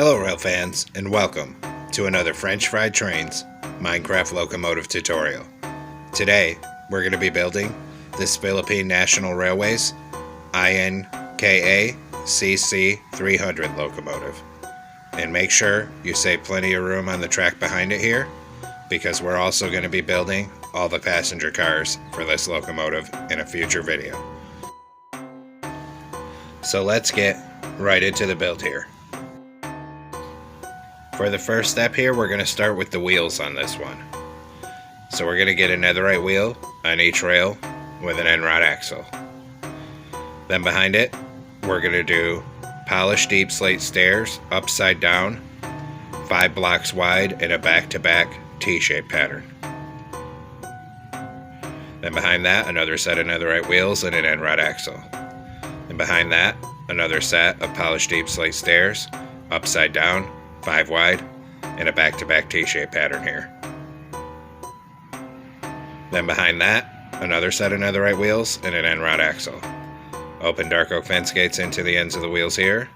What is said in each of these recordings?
Hello rail fans, and welcome to another French Fried Trains Minecraft locomotive tutorial. Today we're going to be building this Philippine National Railways PNR CC300 locomotive. And make sure you save plenty of room on the track behind it here, because we're also going to be building all the passenger cars for this locomotive in a future video. So let's get right into the build here. For the first step here, we're going to start with the wheels on this one. So we're going to get a netherite wheel on each rail with an end rod axle. Then behind it, we're going to do polished deep slate stairs upside down, 5 blocks wide in a back-to-back T-shaped pattern. Then behind that, another set of netherite wheels and an end rod axle. And behind that, another set of polished deep slate stairs upside down, 5 wide, in a back-to-back T-shaped pattern here. Then behind that, another set of netherite wheels and an end rod axle. Open dark oak fence gates into the ends of the wheels here,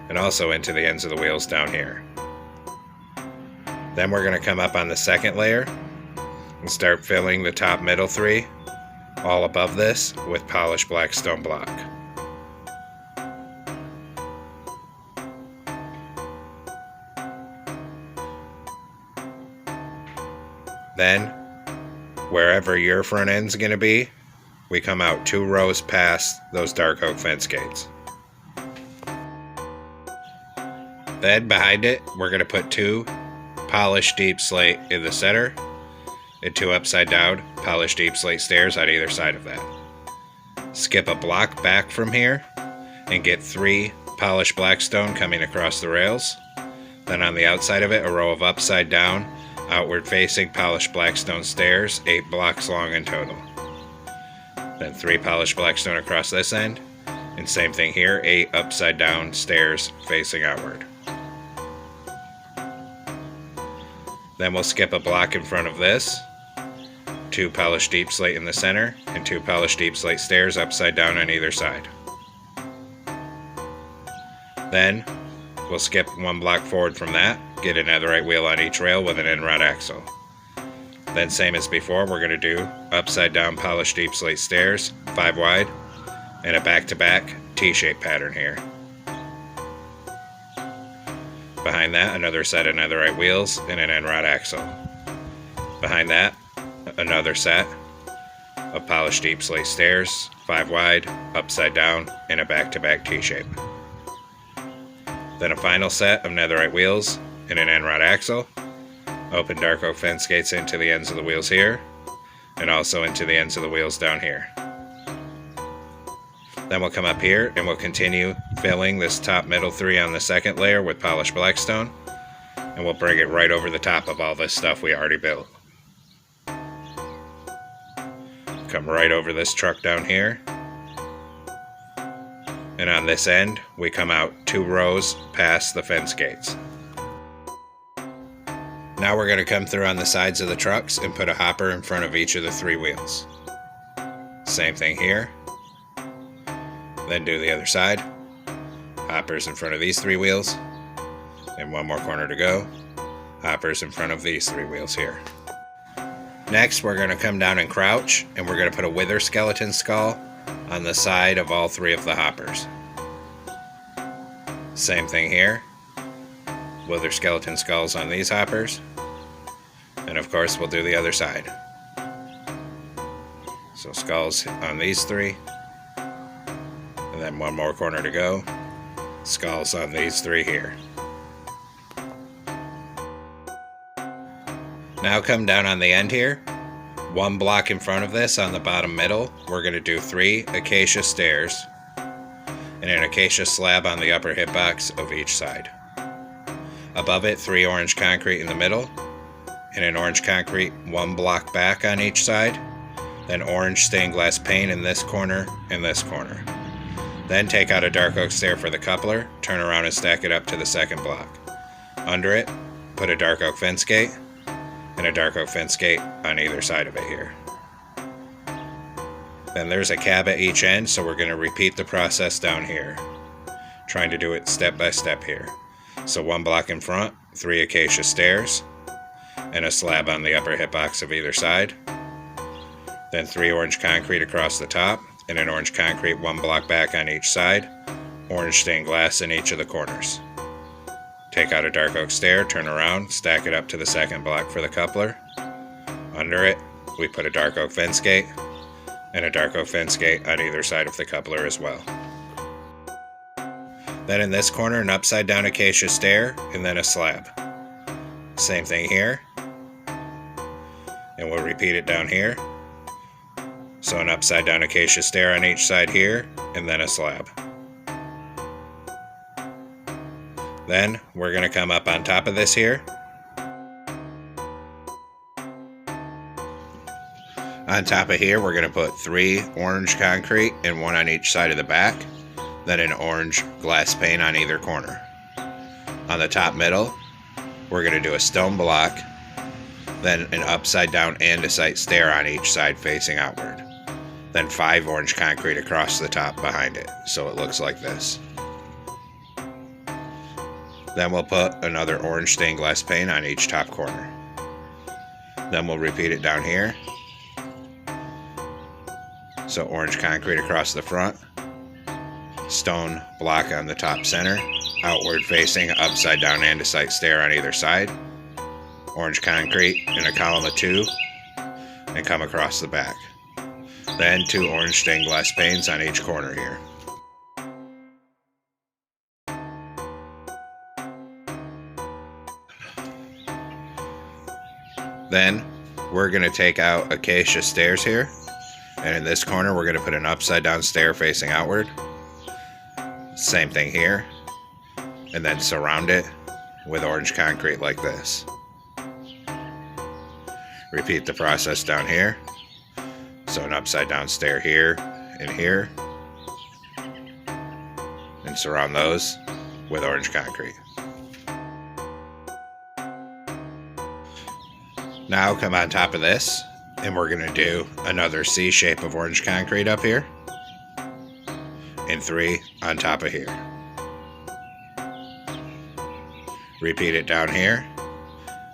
and also into the ends of the wheels down here. Then we're going to come up on the second layer and start filling the top middle 3, all above this, with polished black stone block. Then, wherever your front end's going to be, we come out 2 rows past those dark oak fence gates. Then, behind it, we're going to put 2 polished deep slate in the center and 2 upside down polished deep slate stairs on either side of that. Skip a block back from here and get 3 polished black stone coming across the rails. Then on the outside of it, a row of upside down outward facing polished blackstone stairs, 8 blocks long in total. Then 3 polished blackstone across this end, and same thing here, 8 upside down stairs facing outward. Then we'll skip a block in front of this, 2 polished deep slate in the center, and 2 polished deep slate stairs upside down on either side. Then we'll skip 1 block forward from that, get a netherite wheel on each rail with an end rod axle. Then same as before, we're going to do upside down polished deep slate stairs, 5 wide, and a back-to-back T-shaped pattern here. Behind that, another set of netherite wheels and an end rod axle. Behind that, another set of polished deep slate stairs, 5 wide, upside down, and a back-to-back T-shape. Then a final set of netherite wheels and an end rod axle. Open dark oak fence gates into the ends of the wheels here, and also into the ends of the wheels down here. Then we'll come up here and we'll continue filling this top middle 3 on the second layer with polished blackstone, and we'll bring it right over the top of all this stuff we already built. Come right over this truck down here. And on this end, we come out 2 rows past the fence gates. Now we're going to come through on the sides of the trucks and put a hopper in front of each of the 3 wheels. Same thing here. Then do the other side. Hoppers in front of these 3 wheels. And 1 more corner to go. Hoppers in front of these 3 wheels here. Next, we're going to come down and crouch, and we're going to put a wither skeleton skull on the side of all 3 of the hoppers. Same thing here. Wither skeleton skulls on these hoppers. And of course we'll do the other side. So skulls on these 3. And then 1 more corner to go. Skulls on these 3 here. Now come down on the end here. 1 block in front of this on the bottom middle, we're going to do 3 acacia stairs and an acacia slab on the upper hitbox of each side. Above it, 3 orange concrete in the middle, and an orange concrete 1 block back on each side, then orange stained glass pane in this corner and this corner. Then take out a dark oak stair for the coupler, turn around and stack it up to the second block. Under it, put a dark oak fence gate, and a dark oak fence gate on either side of it here. Then there's a cab at each end, so we're going to repeat the process down here, trying to do it step by step here. So 1 block in front, 3 acacia stairs, and a slab on the upper hitbox of either side. Then 3 orange concrete across the top, and an orange concrete 1 block back on each side, orange stained glass in each of the corners. Take out a dark oak stair, turn around, stack it up to the second block for the coupler. Under it, we put a dark oak fence gate, and a dark oak fence gate on either side of the coupler as well. Then in this corner, an upside down acacia stair, and then a slab. Same thing here, and we'll repeat it down here. So an upside down acacia stair on each side here, and then a slab. Then we're going to come up on top of this here. On top of here, we're going to put 3 orange concrete and 1 on each side of the back, then an orange glass pane on either corner. On the top middle, we're going to do a stone block, then an upside down andesite stair on each side facing outward. Then 5 orange concrete across the top behind it, so it looks like this. Then we'll put another orange stained glass pane on each top corner. Then we'll repeat it down here. So orange concrete across the front, stone block on the top center, outward facing upside down andesite stair on either side, orange concrete in a column of 2, and come across the back. Then 2 orange stained glass panes on each corner here. Then we're going to take out acacia stairs here, and in this corner we're going to put an upside down stair facing outward. Same thing here, and then surround it with orange concrete like this. Repeat the process down here. So an upside down stair here and here, and surround those with orange concrete. Now come on top of this, and we're going to do another C shape of orange concrete up here, and 3 on top of here. Repeat it down here,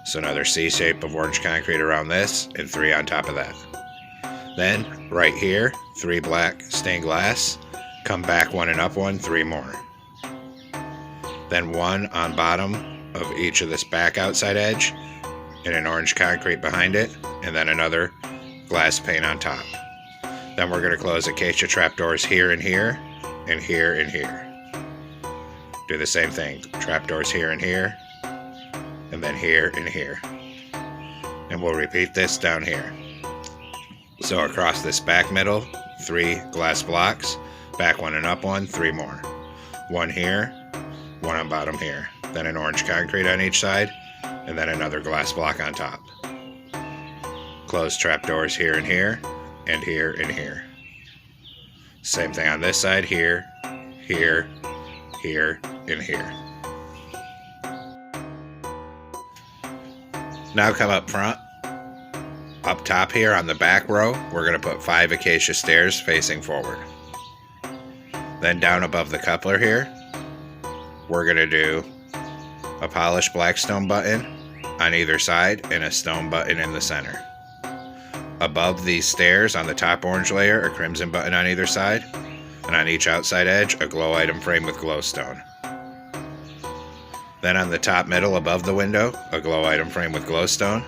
so another C shape of orange concrete around this, and 3 on top of that. Then, right here, 3 black stained glass, come back 1 and up 1, 3 more. Then 1 on bottom of each of this back outside edge, and an orange concrete behind it, and then another glass pane on top. Then we're going to close acacia trapdoors here and here, and here and here. Do the same thing, trapdoors here, and then here and here. And we'll repeat this down here. So across this back middle, 3 glass blocks, back 1 and up 1, 3 more. 1 here, 1 on bottom here. Then an orange concrete on each side, and then another glass block on top. Close trapdoors here and here, and here and here. Same thing on this side, here, here, here, and here. Now come up front. Up top here on the back row, we're going to put 5 acacia stairs facing forward. Then down above the coupler here, we're going to do a polished black stone button on either side and a stone button in the center. Above these stairs on the top orange layer, a crimson button on either side, and on each outside edge, a glow item frame with glowstone. Then on the top middle above the window, a glow item frame with glowstone.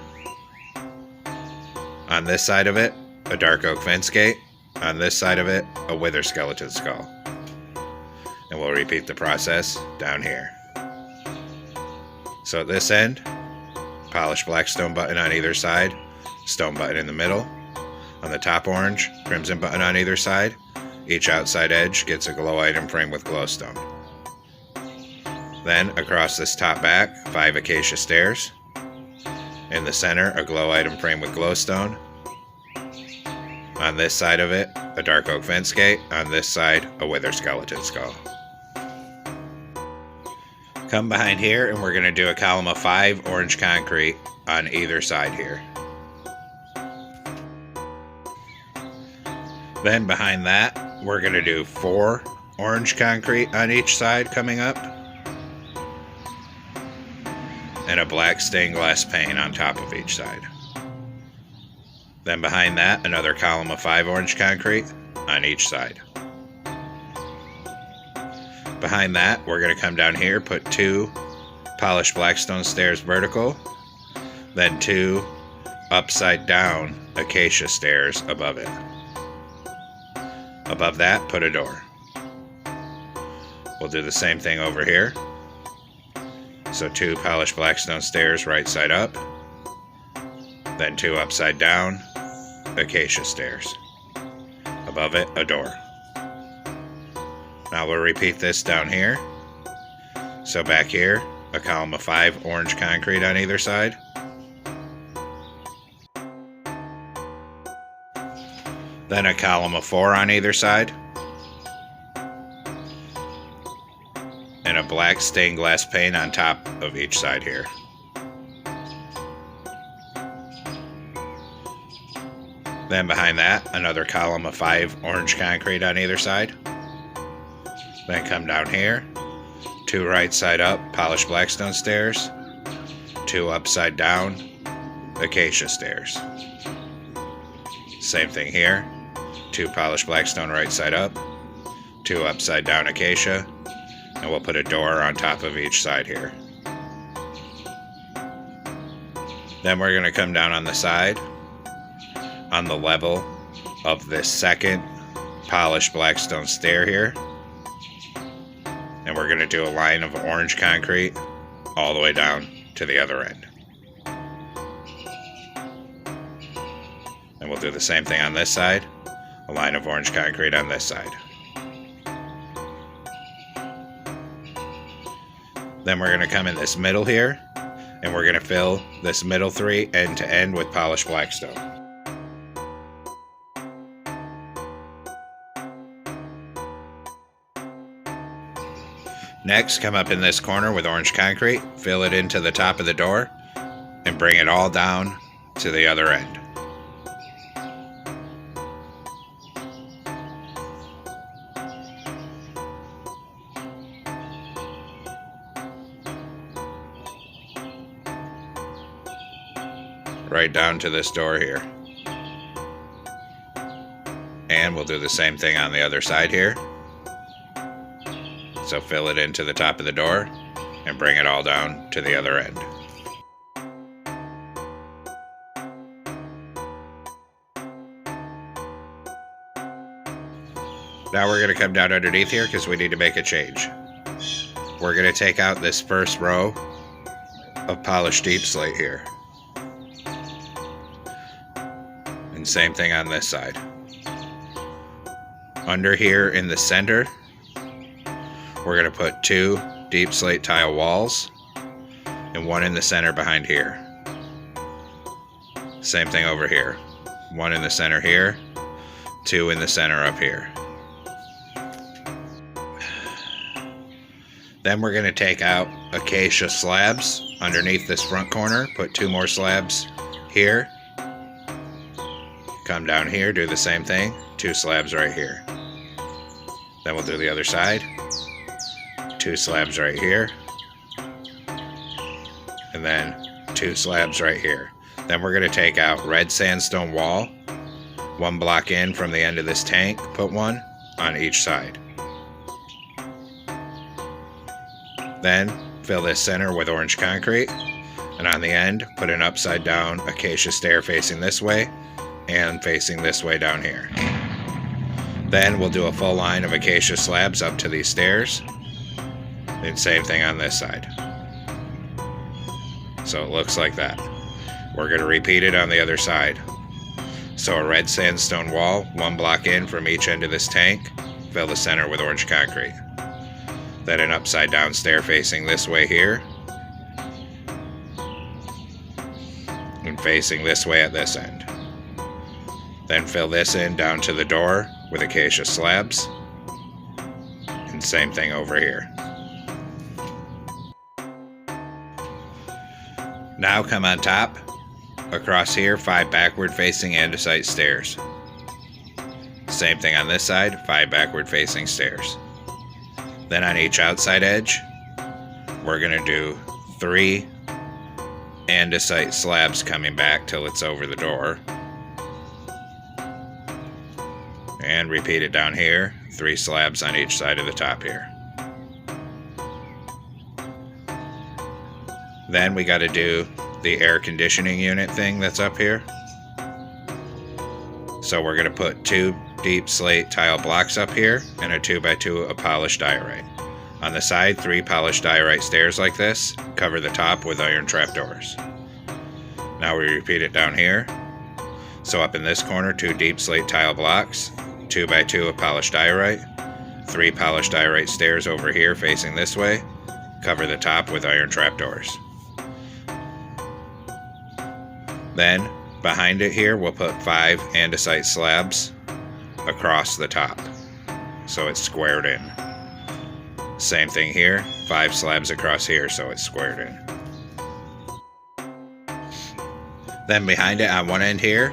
On this side of it, a dark oak fence gate. On this side of it, a wither skeleton skull. And we'll repeat the process down here. So at this end, polished black stone button on either side, stone button in the middle. On the top orange, crimson button on either side. Each outside edge gets a glow item frame with glowstone. Then across this top back, 5 acacia stairs. In the center, a glow item frame with glowstone. On this side of it, a dark oak fence gate. On this side, a wither skeleton skull. Come behind here and we're going to do a column of 5 orange concrete on either side here. Then behind that, we're going to do 4 orange concrete on each side coming up. and a black stained glass pane on top of each side. Then behind that, another column of 5 orange concrete on each side. Behind that, we're going to come down here, put 2 polished blackstone stairs vertical, then 2 upside down acacia stairs above it. Above that, put a door. We'll do the same thing over here. So 2 polished blackstone stairs right side up, then 2 upside down acacia stairs. Above it, a door. Now we'll repeat this down here. So back here, a column of 5 orange concrete on either side. Then a column of 4 on either side. And a black stained glass pane on top of each side here. Then behind that, another column of 5 orange concrete on either side. Then come down here, 2 right side up polished blackstone stairs, 2 upside down acacia stairs. Same thing here, 2 polished blackstone right side up, 2 upside down acacia, and we'll put a door on top of each side here. Then we're going to come down on the side, on the level of this second polished blackstone stair here. And we're going to do a line of orange concrete all the way down to the other end. And we'll do the same thing on this side, a line of orange concrete on this side. Then we're going to come in this middle here, and we're going to fill this middle 3 end to end with polished blackstone. Next, come up in this corner with orange concrete, fill it into the top of the door, and bring it all down to the other end. Right down to this door here. And we'll do the same thing on the other side here. So fill it into the top of the door and bring it all down to the other end. Now we're going to come down underneath here because we need to make a change. We're going to take out this first row of polished deep slate here. And same thing on this side. Under here in the center, we're going to put 2 deep slate tile walls and 1 in the center behind here. Same thing over here. 1 in the center here, 2 in the center up here. Then we're going to take out acacia slabs underneath this front corner, put 2 more slabs here. Come down here, do the same thing, 2 slabs right here. Then we'll do the other side. 2 slabs right here, and then 2 slabs right here. Then we're going to take out red sandstone wall, 1 block in from the end of this tank, put 1 on each side. Then fill this center with orange concrete, and on the end put an upside down acacia stair facing this way and facing this way down here. Then we'll do a full line of acacia slabs up to these stairs. And same thing on this side. So it looks like that. We're going to repeat it on the other side. So a red sandstone wall, 1 block in from each end of this tank, fill the center with orange concrete. Then an upside down stair facing this way here. And facing this way at this end. Then fill this in down to the door with acacia slabs. And same thing over here. Now come on top, across here, 5 backward facing andesite stairs. Same thing on this side, 5 backward facing stairs. Then on each outside edge, we're going to do 3 andesite slabs coming back till it's over the door. And repeat it down here, 3 slabs on each side of the top here. Then we got to do the air conditioning unit thing that's up here. So we're going to put 2 deep slate tile blocks up here and a 2x2 of polished diorite. On the side, 3 polished diorite stairs like this, cover the top with iron trapdoors. Now we repeat it down here. So up in this corner, 2 deep slate tile blocks, 2x2 of polished diorite, 3 polished diorite stairs over here facing this way, cover the top with iron trapdoors. Then, behind it here, we'll put 5 andesite slabs across the top, so it's squared in. Same thing here, 5 slabs across here, so it's squared in. Then behind it on one end here,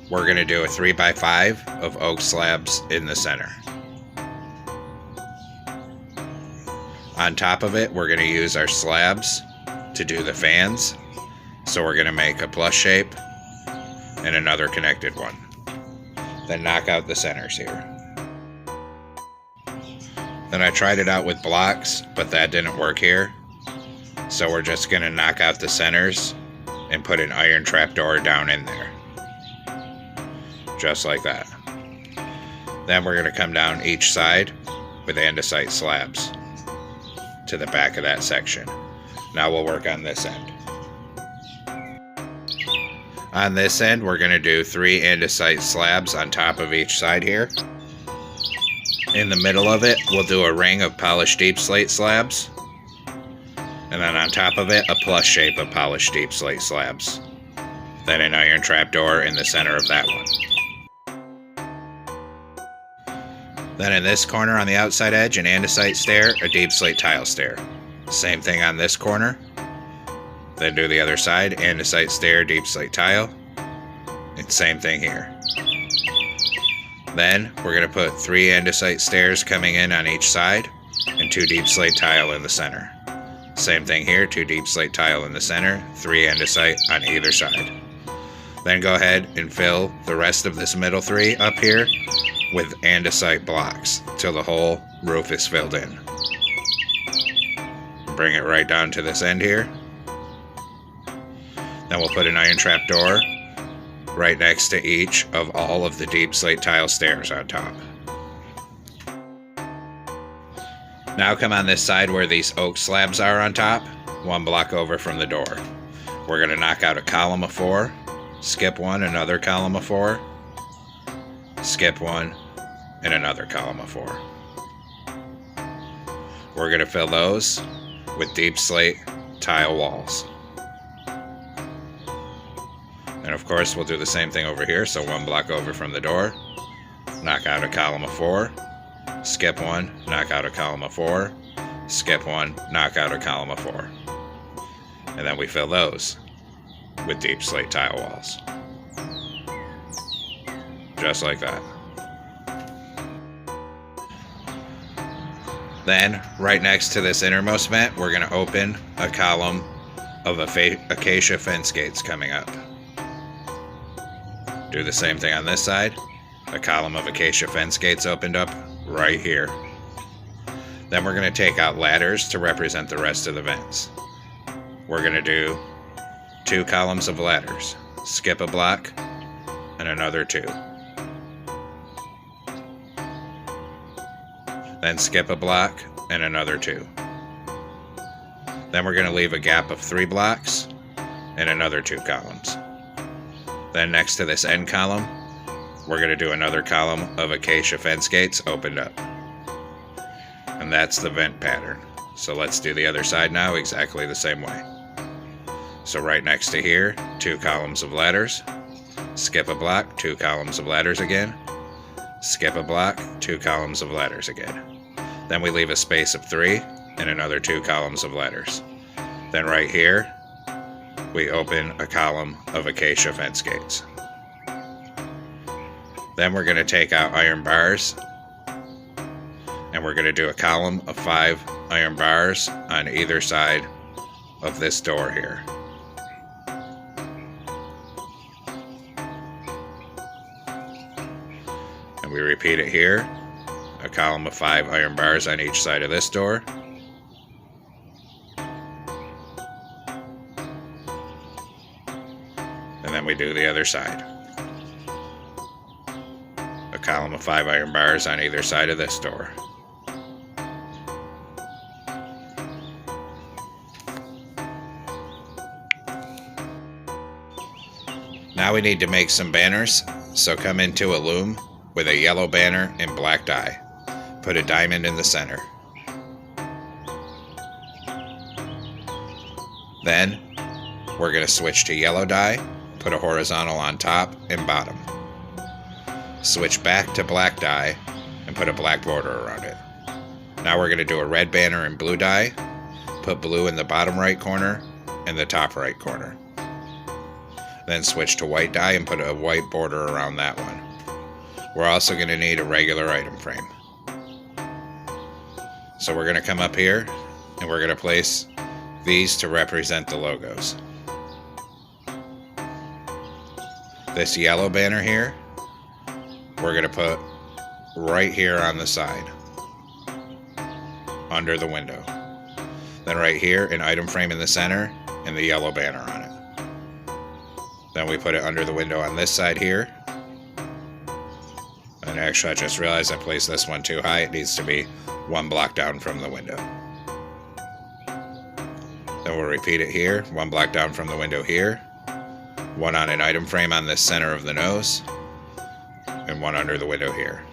we're going to do a 3x5 of oak slabs in the center. On top of it, we're going to use our slabs to do the fans. So we're going to make a plus shape and another connected one. Then knock out the centers here. Then I tried it out with blocks, but that didn't work here. So we're just going to knock out the centers and put an iron trapdoor down in there. Just like that. Then we're going to come down each side with andesite slabs to the back of that section. Now we'll work on this end. On this end, we're going to do 3 andesite slabs on top of each side here. In the middle of it, we'll do a ring of polished deep slate slabs. And then on top of it, a plus shape of polished deep slate slabs. Then an iron trapdoor in the center of that one. Then in this corner on the outside edge, an andesite stair, a deep slate tile stair. Same thing on this corner. Then do the other side, andesite stair, deep slate tile. And same thing here. Then we're going to put 3 andesite stairs coming in on each side and 2 deep slate tile in the center. Same thing here, 2 deep slate tile in the center, 3 andesite on either side. Then go ahead and fill the rest of this middle 3 up here with andesite blocks till the whole roof is filled in. Bring it right down to this end here. Then we'll put an iron trapdoor right next to each of all of the deep slate tile stairs on top. Now come on this side where these oak slabs are on top, 1 block over from the door. We're going to knock out a column of 4, skip 1, another column of 4, skip 1, and another column of 4. We're going to fill those with deep slate tile walls. And of course, we'll do the same thing over here. So 1 block over from the door, knock out a column of 4, skip 1, knock out a column of 4, skip 1, knock out a column of 4. And then we fill those with deep slate tile walls. Just like that. Then, right next to this innermost vent, we're going to open a column of acacia fence gates coming up. Do the same thing on this side. A column of acacia fence gates opened up right here. Then we're going to take out ladders to represent the rest of the vents. We're going to do 2 columns of ladders, skip a block, and another 2. Then skip a block and another 2. Then we're going to leave a gap of 3 blocks and another 2 columns. Then next to this end column, we're going to do another column of acacia fence gates opened up. And that's the vent pattern. So let's do the other side now exactly the same way. So right next to here, 2 columns of ladders, skip a block, 2 columns of ladders again, skip a block, 2 columns of ladders again. Then we leave a space of 3 and another 2 columns of ladders. Then right here, we open a column of acacia fence gates. Then we're going to take out iron bars, and we're going to do a column of 5 iron bars on either side of this door here. And we repeat it here. A column of 5 iron bars on each side of this door. And then we do the other side. A column of 5 iron bars on either side of this door. Now we need to make some banners, so come into a loom with a yellow banner and black dye. Put a diamond in the center. Then we're going to switch to yellow dye, put a horizontal on top and bottom. Switch back to black dye and put a black border around it. Now we're going to do a red banner in blue dye, put blue in the bottom right corner and the top right corner. Then switch to white dye and put a white border around that one. We're also going to need a regular item frame. So we're going to come up here and we're going to place these to represent the logos. This yellow banner here, we're going to put right here on the side, under the window. Then right here, an item frame in the center and the yellow banner on it. Then we put it under the window on this side here. And actually I just realized I placed this one too high. It needs to be 1 block down from the window. Then we'll repeat it here, 1 block down from the window here. 1 on an item frame on this center of the nose. And 1 under the window here.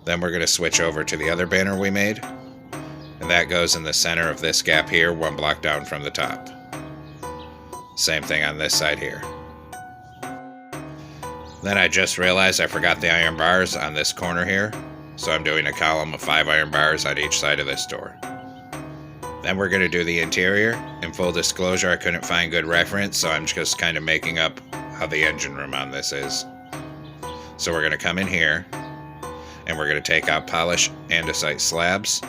Then we're going to switch over to the other banner we made. And that goes in the center of this gap here, 1 block down from the top. Same thing on this side here. Then I just realized I forgot the iron bars on this corner here, so I'm doing a column of 5 iron bars on each side of this door. Then we're going to do the interior. In full disclosure, I couldn't find good reference, so I'm just kind of making up how the engine room on this is. So we're going to come in here, and we're going to take out polish andesite slabs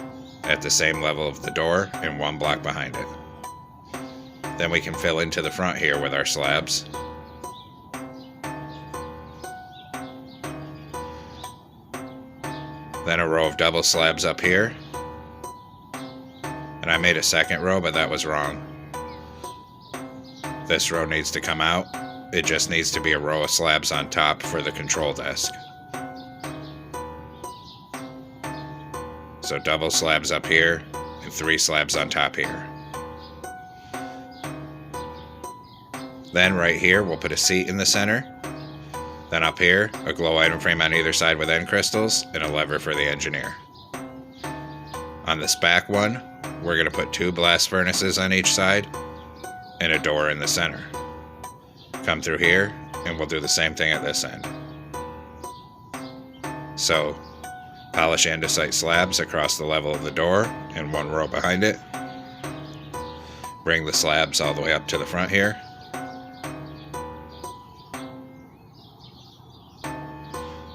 at the same level of the door and 1 block behind it. Then we can fill into the front here with our slabs. Then a row of double slabs up here. And I made a second row, but that was wrong. This row needs to come out. It just needs to be a row of slabs on top for the control desk. So double slabs up here and 3 slabs on top here. Then right here, we'll put a seat in the center. Then up here, a glow item frame on either side with end crystals and a lever for the engineer. On this back one, we're going to put 2 blast furnaces on each side and a door in the center. Come through here and we'll do the same thing at this end. So, polish andesite slabs across the level of the door and 1 row behind it. Bring the slabs all the way up to the front here.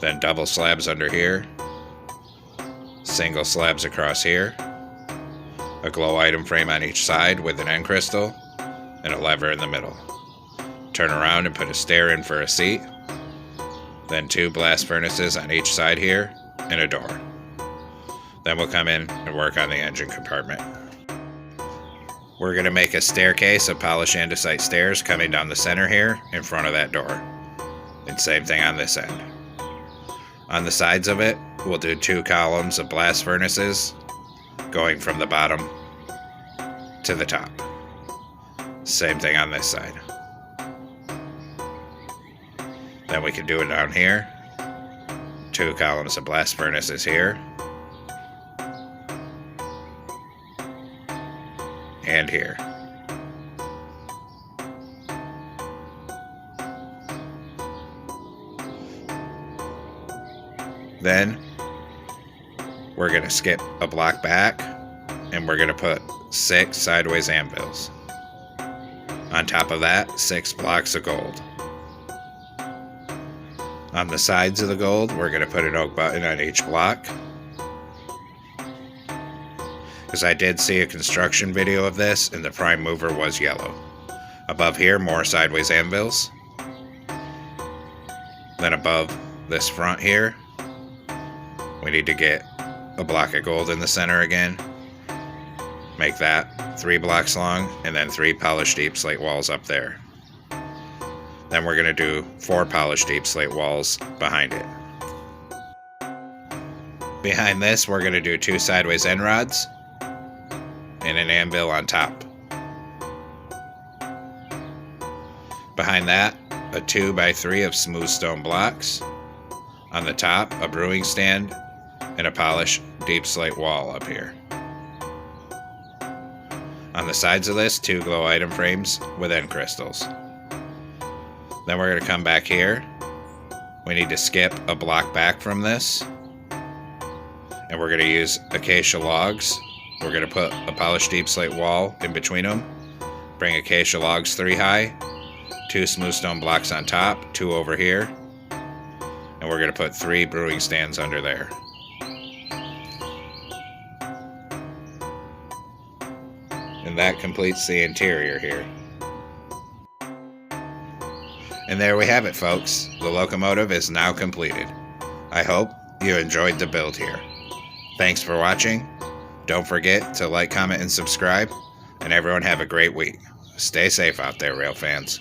Then double slabs under here, single slabs across here, a glow item frame on each side with an end crystal, and a lever in the middle. Turn around and put a stair in for a seat, then 2 blast furnaces on each side here, and a door. Then we'll come in and work on the engine compartment. We're going to make a staircase of polished andesite stairs coming down the center here in front of that door. And same thing on this end. On the sides of it, we'll do 2 columns of blast furnaces going from the bottom to the top. Same thing on this side. Then we can do it down here. 2 columns of blast furnaces here. And here. Then we're going to skip a block back and we're going to put 6 sideways anvils. On top of that, 6 blocks of gold. On the sides of the gold, we're going to put an oak button on each block. Because I did see a construction video of this and the prime mover was yellow. Above here, more sideways anvils. Then above this front here, we need to get a block of gold in the center again. Make that 3 blocks long, and then 3 polished deep slate walls up there. Then we're going to do 4 polished deep slate walls behind it. Behind this, we're going to do 2 sideways end rods and an anvil on top. Behind that, a 2x3 of smooth stone blocks. On the top, a brewing stand and a polished deep slate wall up here. On the sides of this, 2 glow item frames with end crystals. Then we're going to come back here. We need to skip a block back from this. And we're going to use acacia logs. We're going to put a polished deep slate wall in between them. Bring acacia logs 3 high. 2 smooth stone blocks on top, 2 over here. And we're going to put 3 brewing stands under there. And that completes the interior here. And there we have it, folks. The locomotive is now completed. I hope you enjoyed the build here. Thanks for watching. Don't forget to like, comment, and subscribe. And everyone have a great week. Stay safe out there, rail fans.